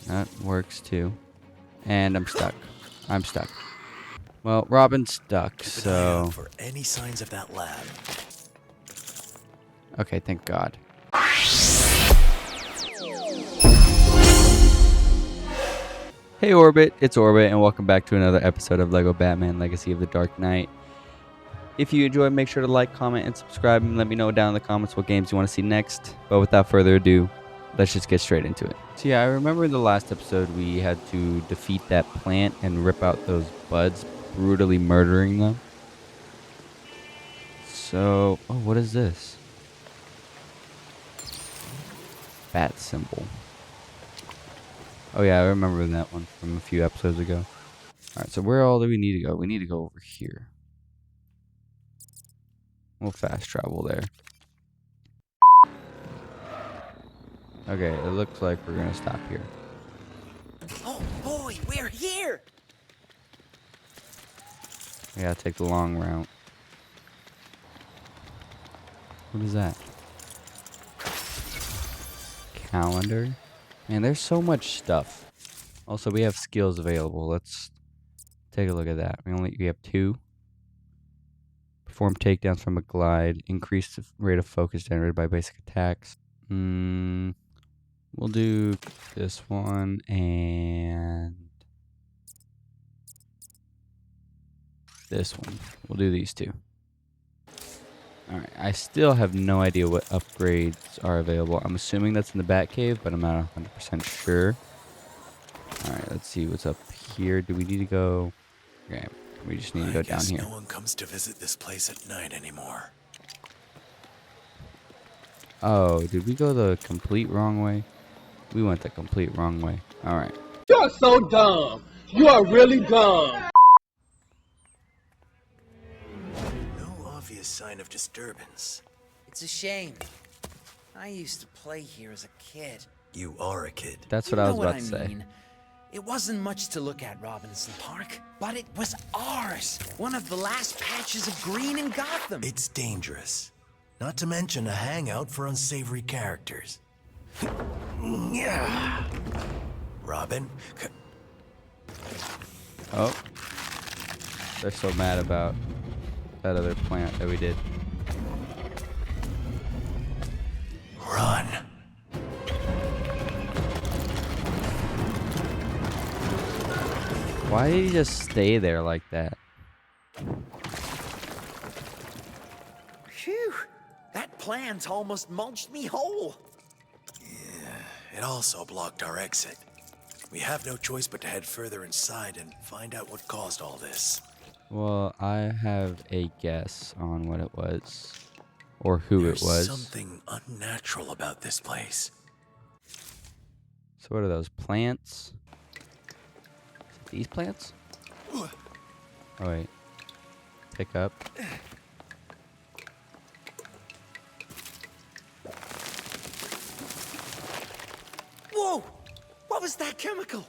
That works too. And I'm stuck. I'm stuck. Well, Robin's stuck, Keep an eye out so... for any signs of that lab. Okay, thank God. Hey Orbit, it's Orbit, and welcome back to another episode of LEGO Batman Legacy of the Dark Knight. If you enjoyed, make sure to like, comment, and subscribe, and let me know down in the comments what games you want to see next. But without further ado, let's just get straight into it. So yeah, I remember in the last episode we had to defeat that plant and rip out those buds, brutally murdering them. So, oh, what is this? Bat symbol. Oh yeah, I remember that one from a few episodes ago. Alright, so where all do we need to go? We need to go over here. We'll fast travel there. Okay, it looks like we're gonna stop here. Oh boy, we're here! We gotta take the long route. What is that? Calendar? Man, there's so much stuff. Also, we have skills available. Let's take a look at that. We have 2. Perform takedowns from a glide. Increase the rate of focus generated by basic attacks. We'll do this one and this one. We'll do these 2. Alright, I still have no idea what upgrades are available. I'm assuming that's in the Batcave, but I'm not 100% sure. Alright, let's see what's up here. Do we need to go? Okay, we just need to go down here. No one comes to visit this place at night anymore. Oh, did we go the complete wrong way? We went the complete wrong way. Alright. You're so dumb. You are really dumb. No obvious sign of disturbance. It's a shame. I used to play here as a kid. You are a kid. That's You what I know was what about to say. mean. It wasn't much to look at Robinson Park, but it was ours. One of the last patches of green in Gotham. It's dangerous. Not to mention a hangout for unsavory characters. Yeah. Robin? Oh. They're so mad about that other plant that we did. Run. Why did he just stay there like that? Phew. That plant almost mulched me whole. It also blocked our exit. We have no choice but to head further inside and find out what caused all this. Well, I have a guess on what it was. Or who There's it was. something unnatural about this place. So what are those? Plants? Is it these plants? Oh wait. Pick up. Whoa! What was that chemical?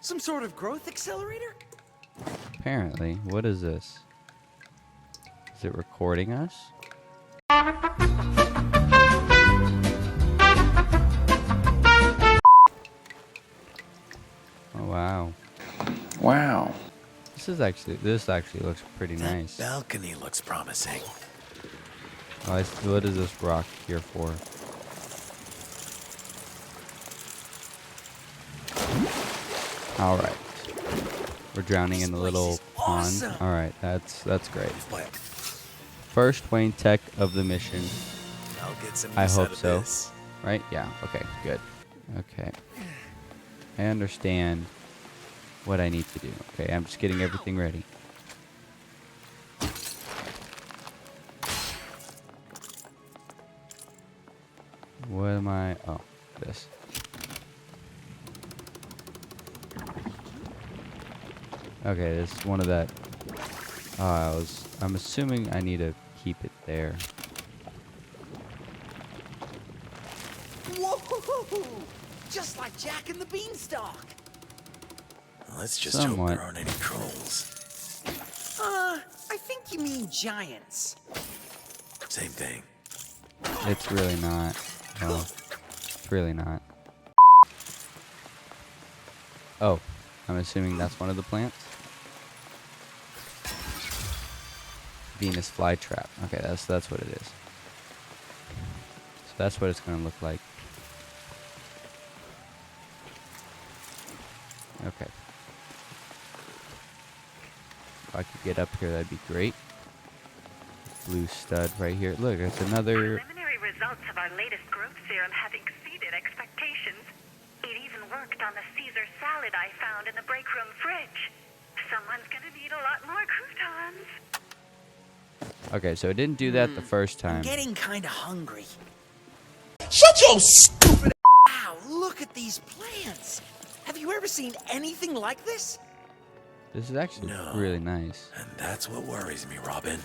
Some sort of growth accelerator? Apparently. What is this? Is it recording us? Oh wow. Wow. This actually looks pretty nice. That balcony looks promising. What is this rock here for? Alright. We're drowning in the little pond. awesome. Alright, that's great. But First Wayne Tech of the mission. I'll get some I use hope out of so. this. Right? Yeah, okay, good. Okay. I understand what I need to do. Okay, I'm just getting everything ready. What am I? Oh, this. Okay, this is one of that. I'm assuming I need to keep it there. Whoa! Just like Jack and the Beanstalk. Let's just Somewhat. hope there aren't any trolls. I think you mean giants. Same thing. It's really not. No, it's really not. Oh, I'm assuming that's one of the plants. Venus flytrap. Okay, that's what it is. So that's what it's gonna look like. Okay. If I could get up here, that'd be great. Blue stud right here. Look, it's another. Preliminary results of our latest growth serum have exceeded expectations. It even worked on the Caesar salad I found in the break room fridge. Someone's gonna need a lot more croutons. Okay, so it didn't do that the first I'm time. getting kind of hungry. Shut your stupid. Wow, look at these plants. Have you ever seen anything like this? This is actually No. really nice. And that's what worries me, Robin.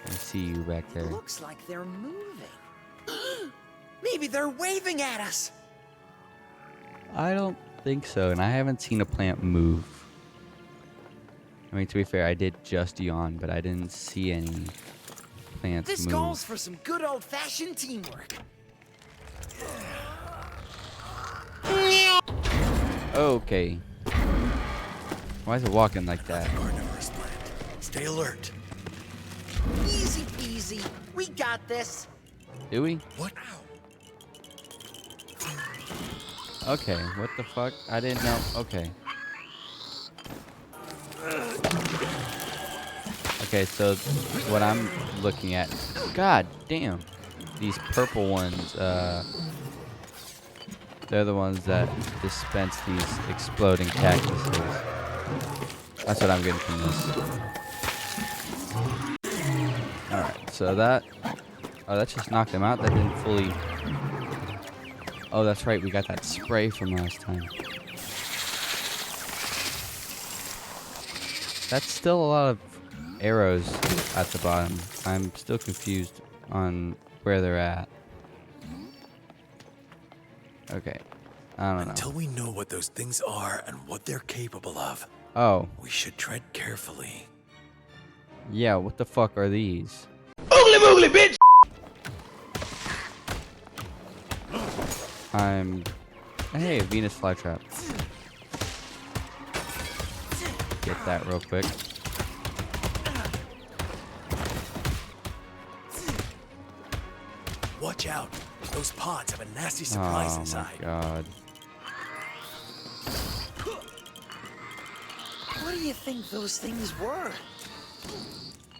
I see you back there. Looks like they're moving. Maybe they're waving at us. I don't think so, and I haven't seen a plant move. I mean, to be fair, I did just yawn, but I didn't see any plants This move. calls for some good old-fashioned teamwork. Okay. Why is it walking like that? Carnivorous plant. Stay alert. Easy peasy. We got this. Do we? What? Okay, what the fuck? I didn't know. Okay. Okay, so what I'm looking at. God damn. These purple ones, they're the ones that dispense these exploding cactuses. That's what I'm getting from this. Alright, so that... Oh, that just knocked them out. That didn't fully... Oh, that's right. We got that spray from last time. That's still a lot of arrows at the bottom. I'm still confused on where they're at. Okay. I don't know. Until we know what those things are and what they're capable of, Oh, we should tread carefully. yeah. What the fuck are these? Oogly boogly, bitch. Hey, Venus flytrap. Get that real quick. Watch out. Those pods have a nasty surprise Oh inside. my god. What do you think those things were?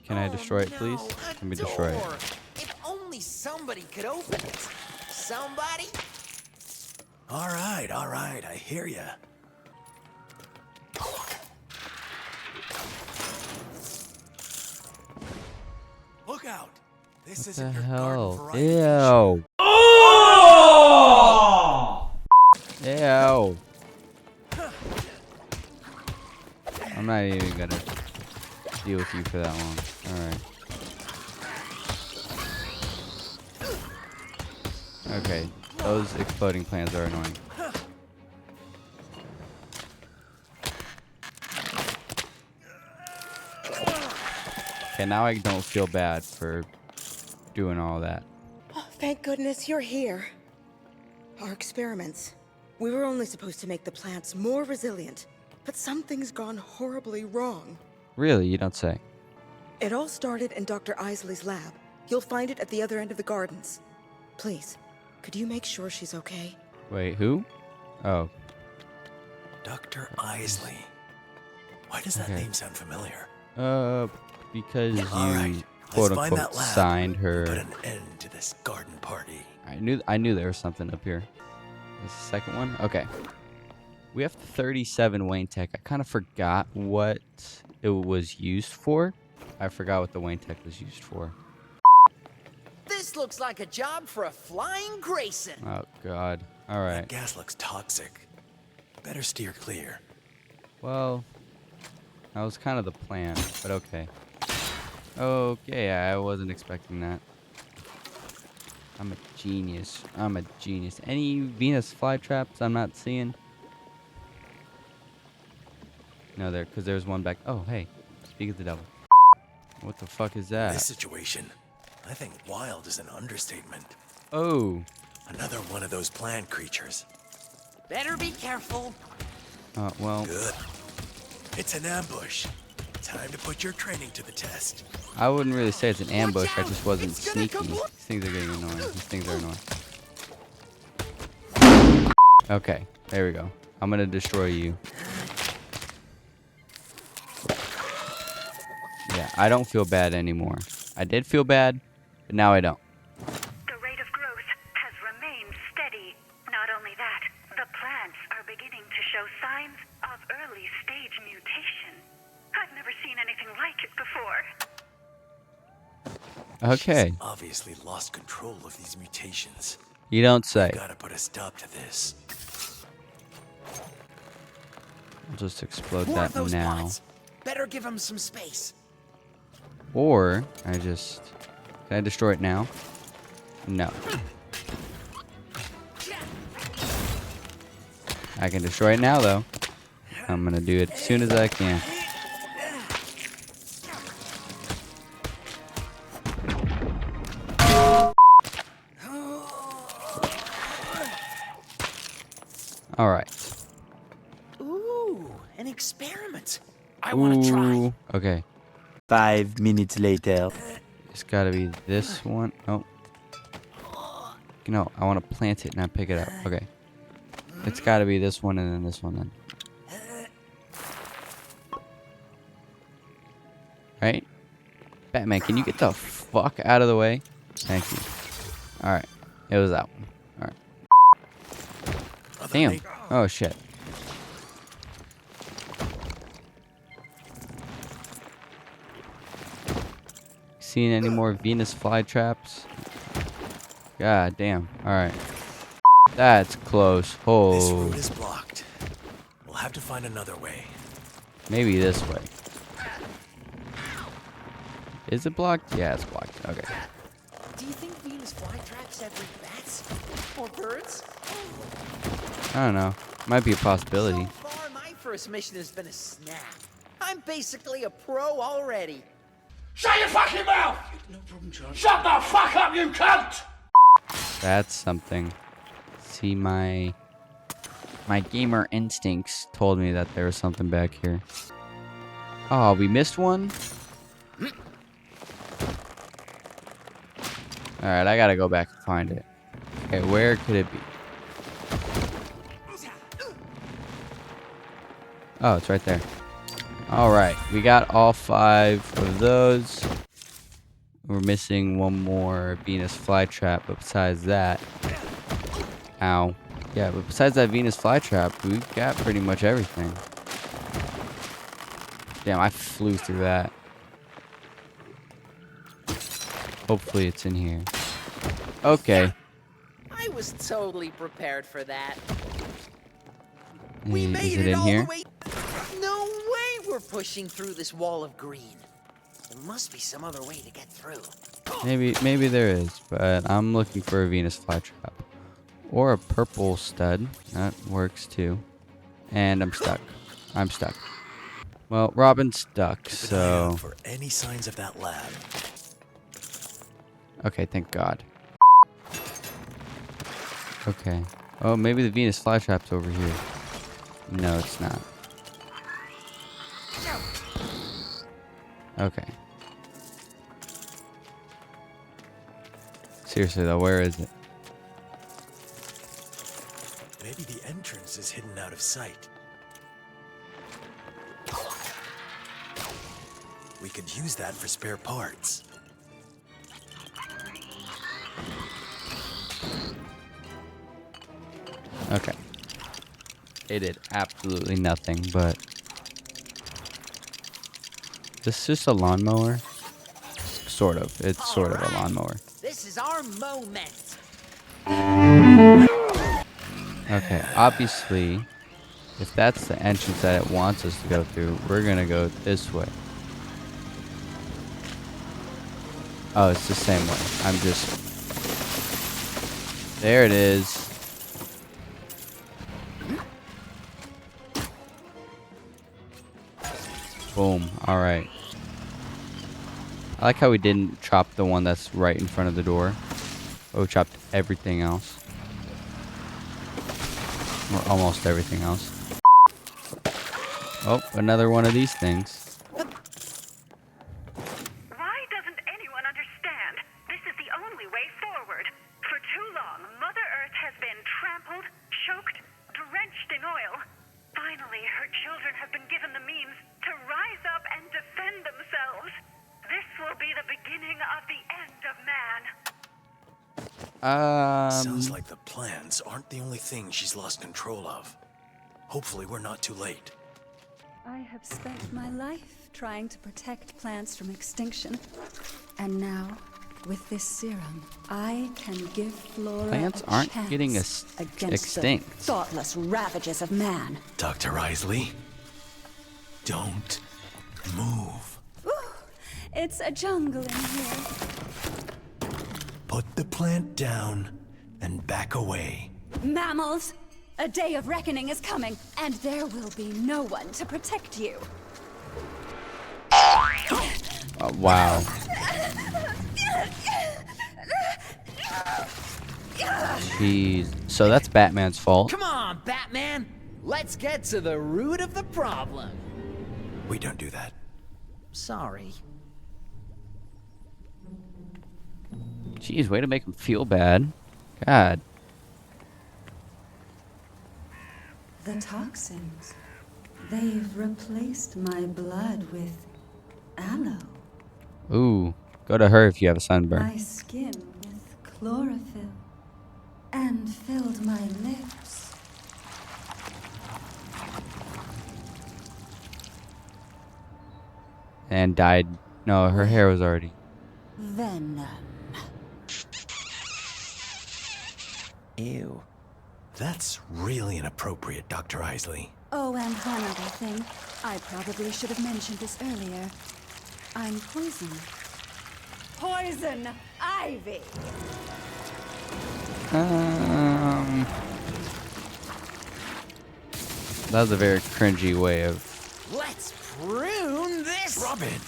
Can I destroy it, please? No, a Let me destroy it. door. If only somebody could open it. Somebody? All right, I hear ya. Look out! This What isn't the your garden hell? variety. Ew. Ew. I'm not even gonna deal with you for that long. Alright. Okay. Those exploding plants are annoying. Okay, now I don't feel bad for doing all that. Oh, thank goodness you're here. Our experiments. We were only supposed to make the plants more resilient, but something's gone horribly wrong. Really? You don't say. It all started in Dr. Isley's lab. You'll find it at the other end of the gardens. Please, could you make sure she's okay? Wait, who? Oh, Dr. Isley. Why does that Okay. name sound familiar? because All right, you let's quote find unquote that lab signed and her. put an end to this garden party. I knew there was something up here. This is the second one? Okay. We have 37 Wayne Tech. I kind of forgot what it was used for. I forgot what the Wayne Tech was used for. This looks like a job for a flying Grayson. Oh, God. All That right. gas looks toxic. Better steer clear. Well, that was kind of the plan, but okay. Okay, I wasn't expecting that. I'm a genius. I'm a genius. Any Venus flytraps I'm not seeing? No, because there's one back. Oh, hey. Speak of the devil. What the fuck is that? This situation, I think wild is an understatement. Oh. Another one of those plant creatures. Better be careful. Well, Good. It's an ambush. Time to put your training to the test. I wouldn't really say it's an ambush. I just wasn't It's gonna sneaky. kaboom! These things are getting annoying. These things are annoying. Okay, there we go. I'm gonna destroy you. Yeah, I don't feel bad anymore. I did feel bad, but now I don't. The rate of growth has remained steady. Not only that, the plants are beginning to show signs of early stage mutation. I've never seen anything like it before. Okay, She's obviously lost control of these mutations. you don't say. Gotta put a stop to this. I'll just explode More of that those now. pods. Better give them some space. Or I just... Can I destroy it now? No. I can destroy it now, though. I'm gonna do it as soon as I can. Alright. Ooh, an experiment. I want to try. Ooh, okay. 5 minutes later. It's gotta be this one. Oh. No, I want to plant it, not pick it up. Okay. It's gotta be this one and then this one then. Right? Batman, can you get the fuck out of the way? Thank you. Alright. It was that one. Alright. Damn. Oh, shit. Seen any more Venus flytraps? God damn. Alright. That's close. This Oh. route is blocked. We'll have to find another way. Maybe this way. Is it blocked? Yeah, it's blocked. Okay. Do you think Venus flytraps have bats or birds? I don't know. Might be a possibility. So far, my first mission has been a snap. I'm basically a pro already. Shut your fucking mouth! No problem, John. Shut the fuck up, you cunt! That's something. See, my gamer instincts told me that there was something back here. Oh, we missed one? Alright, I gotta go back and find it. Okay, where could it be? Oh, it's right there. Alright, we got all 5 of those. We're missing one more Venus flytrap, but besides that... Ow. Yeah, but besides that Venus flytrap, we've got pretty much everything. Damn, I flew through that. Hopefully it's in here. Okay. I was totally prepared for that. Is We made it it in all here? the way. No way we're pushing through this wall of green. There must be some other way to get through. Maybe there is, but I'm looking for a Venus flytrap. Or a purple stud. That works too. And I'm stuck. I'm stuck. Well, Robin's stuck, Keep an eye out so... for any signs of that lab. Okay, thank God. Okay. Oh, maybe the Venus flytrap's over here. No, it's not. Okay. Seriously though, where is it? Maybe the entrance is hidden out of sight. We could use that for spare parts. Okay. It did absolutely nothing, but... This is just a lawnmower? Sort of. It's sort of a lawnmower. This is our moment. Okay, obviously, if that's the entrance that it wants us to go through, we're gonna go this way. Oh, it's the same way. I'm just... There it is. Boom. Alright. I like how we didn't chop the one that's right in front of the door. Oh, we chopped everything else. Or almost everything else. Oh, another one of these things. Why doesn't anyone understand? This is the only way forward. For too long, Mother Earth has been trampled, choked, drenched in oil. Finally, her children have been given the means to rise up and defend themselves. This will be the beginning of the end of man. Sounds like the plants aren't the only thing she's lost control of. Hopefully we're not too late. I have spent my life trying to protect plants from extinction. And now, with this serum, I can give Flora Plants a aren't chance getting against extinct. the thoughtless ravages of man. Dr. Isley, don't move. Ooh, it's a jungle in here. Put the plant down and back away. Mammals, a day of reckoning is coming, and there will be no one to protect you. Wow. Jeez. So that's Batman's fault. Come on, Batman! Let's get to the root of the problem. We don't do that. Sorry. Jeez, way to make him feel bad. God. The toxins. They've replaced my blood with aloe. Ooh. Go to her if you have a sunburn. My skin with chlorophyll. And filled my lips. And died. No, her hair was already. Venom. Ew. That's really inappropriate, Dr. Isley. Oh, and one other thing. I probably should have mentioned this earlier. I'm poison. Poison ivy! That was a very cringy way of. Let's prune this. Robin!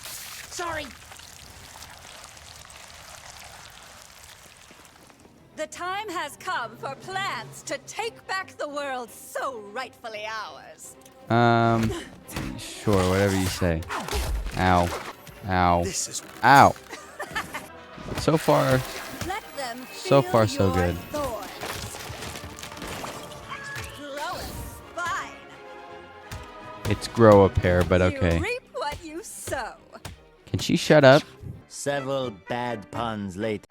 Sorry. The time has come for plants to take back the world so rightfully ours. Sure, whatever you say. Ow. Ow. This is Ow. So far, Let them So feel far, so your good. thorns. Grow a spine. it's grow a pair, but okay. You reap what you sow. Can she shut up? Several bad puns later.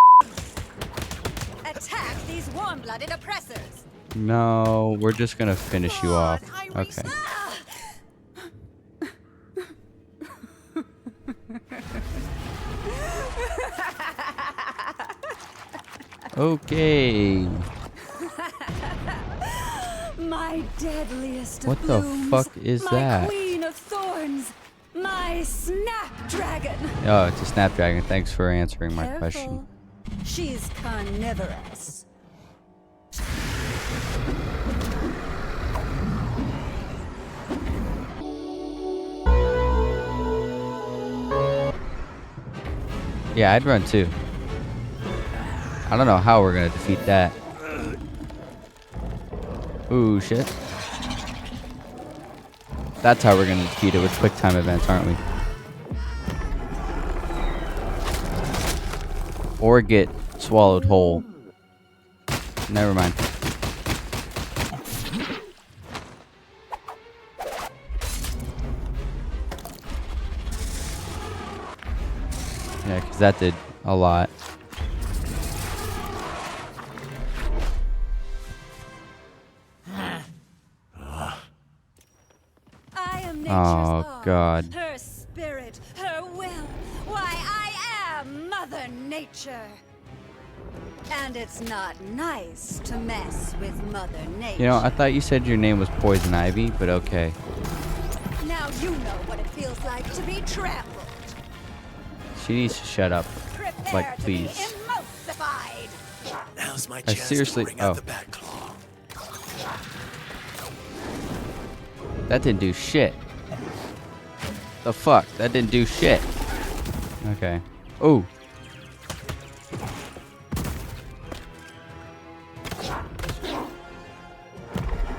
Attack these warm-blooded oppressors. No, we're just gonna finish you off. Okay. Okay. My deadliest of What the blooms, fuck is my that? queen of thorns, my snapdragon. Oh, it's a snapdragon. Thanks for answering my Careful. question. She's carnivorous. Yeah, I'd run too. I don't know how we're gonna defeat that. Ooh, shit. That's how we're gonna defeat it, with quick time events, aren't we? Or get swallowed whole. Never mind. Yeah, because that did a lot. I am nature's Oh, all, God. her spirit, her will. Why, I am Mother Nature. And it's not nice to mess with Mother Nature. You know, I thought you said your name was Poison Ivy, but okay. Now you know what it feels like to be trampled. She needs to shut up. Prepare Like, to please. be emulsified. Now's my I chance seriously- to bring out oh. the bat claw. That didn't do shit. The fuck? That didn't do shit. Okay. Ooh.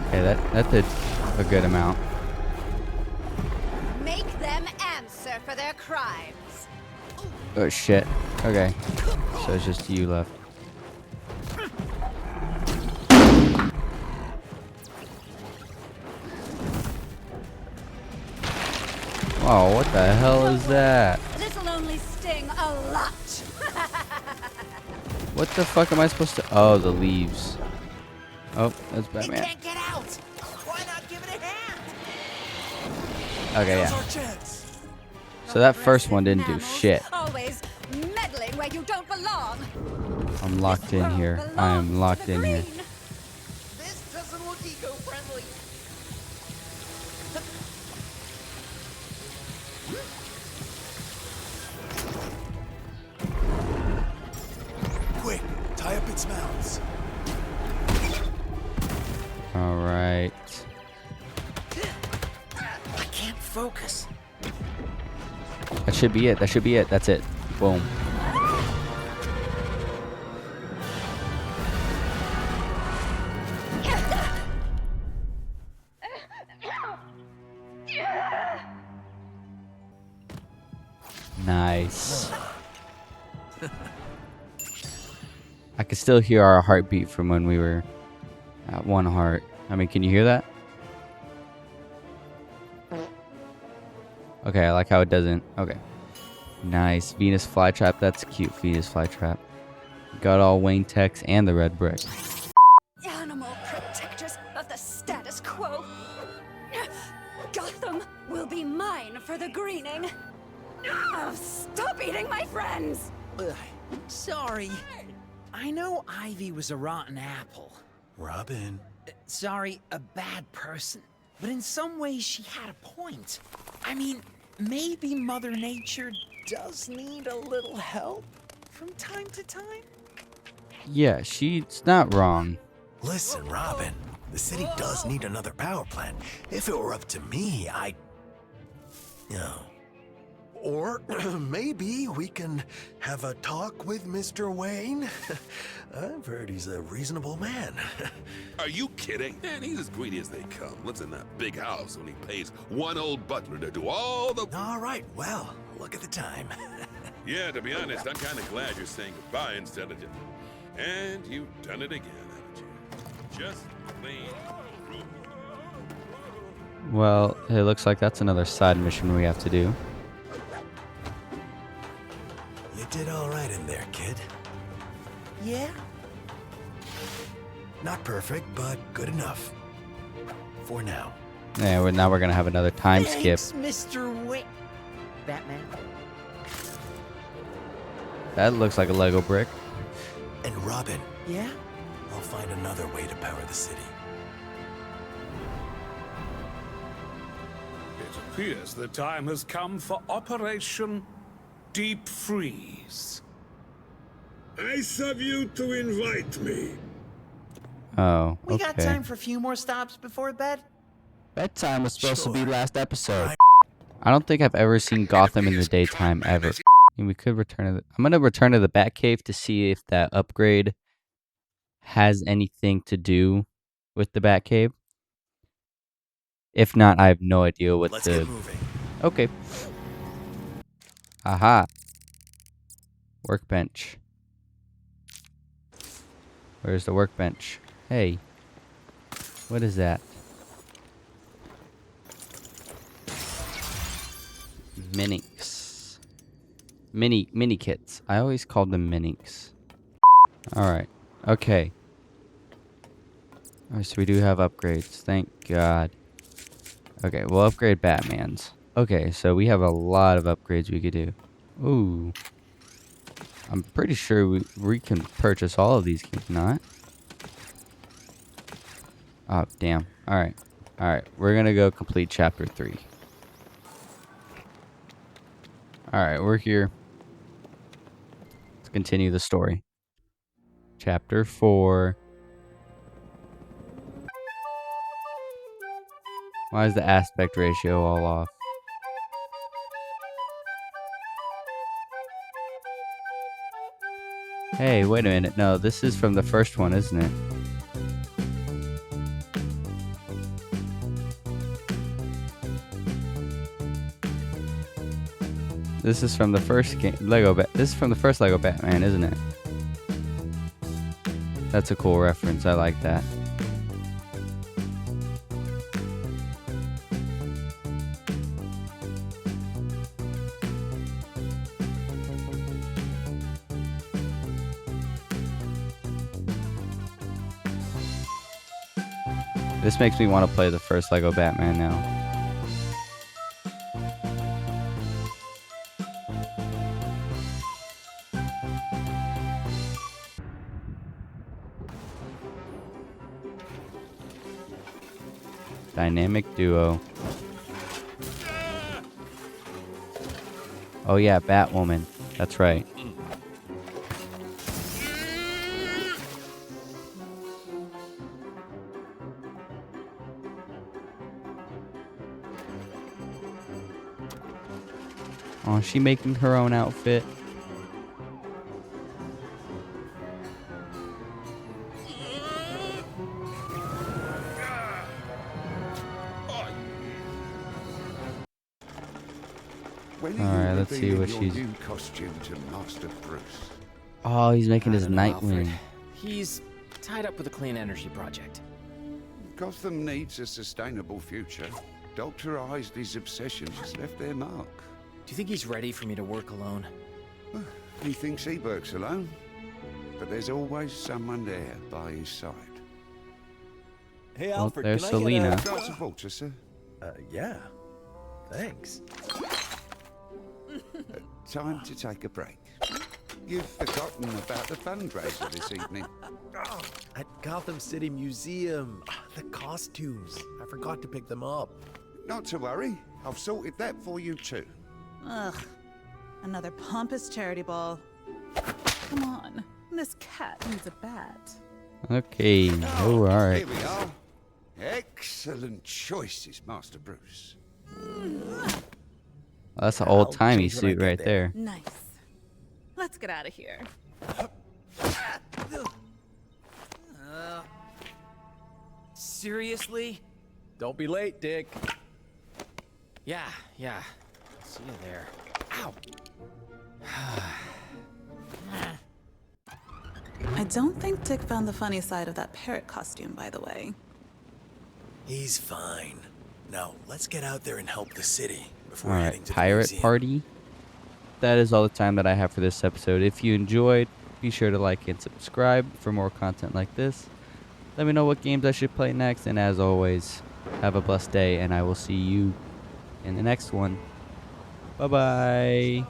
Okay, That did a good amount. Make them answer for their crimes. Oh shit. Okay. So it's just you left. Oh, what the hell is that? This'll only sting a lot. What the fuck am I supposed to? Oh, the leaves. Oh, that's It Batman. can't get out. Why not give it a hand? Okay, Now's yeah. our chance. So that first one didn't do Mammals, shit. Always meddling where you don't belong. I'm locked in here. I am locked in here. This doesn't look eco-friendly. Quick, tie up its mouths. All right. I can't focus. That should be it. That should be it. That's it. Boom. Nice. I can still hear our heartbeat from when we were at 1 heart. I mean, can you hear that? Okay, I like how it doesn't. Okay. Nice. Venus flytrap. That's a cute Venus flytrap. Got all Wayne Tex and the red brick. Animal protectors of the status quo. Gotham will be mine for the greening. Oh, stop eating my friends! Ugh, sorry. I know Ivy was a rotten apple. Robin. Sorry, a bad person. But in some ways, she had a point. I mean, maybe Mother Nature does need a little help from time to time. Yeah, she's not wrong. Listen, Robin. The city does need another power plant. If it were up to me, I'd... No. Or maybe we can have a talk with Mr. Wayne. I've heard he's a reasonable man. Are you kidding? Man, he's as greedy as they come. Lives in that big house when he pays one old butler to do all the... All right, well, look at the time. Yeah, to be honest, I'm kind of glad you're saying goodbye instead of just... And you've done it again, haven't you? Just plain rude. Well, it looks like that's another side mission we have to do. You did all right in there, kid. Yeah? Not perfect, but good enough. For now. Yeah, now we're gonna have another time skip. Thanks, Mr. Wayne. Batman. That looks like a Lego brick. And Robin, Yeah? I'll find another way to power the city. It appears the time has come for Operation Deep Freeze. Nice of you to invite me. Oh, We got okay. time for a few more stops before bed? Bedtime was supposed to be Sure. last episode. Right. I don't think I've ever seen Gotham in the daytime ever. And we could return to the... I'm gonna return to the Batcave to see if that upgrade has anything to do with the Batcave. If not, I have no idea what Let's the... get moving. Okay. Aha. Workbench. Where's the workbench? Hey. What is that? Minix. Mini kits. I always called them Minix. Alright. Okay. Alright, so we do have upgrades. Thank God. Okay, we'll upgrade Batman's. Okay, so we have a lot of upgrades we could do. Ooh. I'm pretty sure we can purchase all of these, can we not? Oh, damn. Alright. Alright, we're gonna go complete chapter 3. Alright, we're here. Let's continue the story. Chapter 4. Why is the aspect ratio all off? Hey, wait a minute. No, this is from the first one, isn't it? This is from the first game, This is from the first Lego Batman, isn't it? That's a cool reference. I like that. This makes me want to play the first Lego Batman now. Dynamic duo. Oh yeah, Batwoman. That's right. Oh, is she making her own outfit? Alright, let's see what she's... New costume to Master Bruce. Oh, he's making his I don't know, Nightwing. Alfred. He's tied up with a clean energy project. Gotham needs a sustainable future. Dr. Isley's obsession has left their mark. Do you think he's ready for me to work alone? He thinks he works alone, but there's always someone there by his side. Hey, Well, Alfred, there's can Selena. I get Glass of water, sir. yeah. Thanks. Time to take a break. You've forgotten about the fundraiser this evening. At Gotham City Museum. The costumes. I forgot to pick them up. Not to worry. I've sorted that for you too. Ugh. Another pompous charity ball. Come on. This cat needs a bat. Okay. Oh, alright. Here we are. Excellent choices, Master Bruce. That's an old-timey change when I suit get right there. there. Nice. Let's get out of here. Seriously? Don't be late, Dick. Yeah. See you there. Ow! I don't think Dick found the funny side of that parrot costume, by the way. He's fine. Now, let's get out there and help the city before heading Alright, to the Pirate museum. Party. That is all the time that I have for this episode. If you enjoyed, be sure to like and subscribe for more content like this. Let me know what games I should play next, and as always, have a blessed day, and I will see you in the next one. Bye-bye.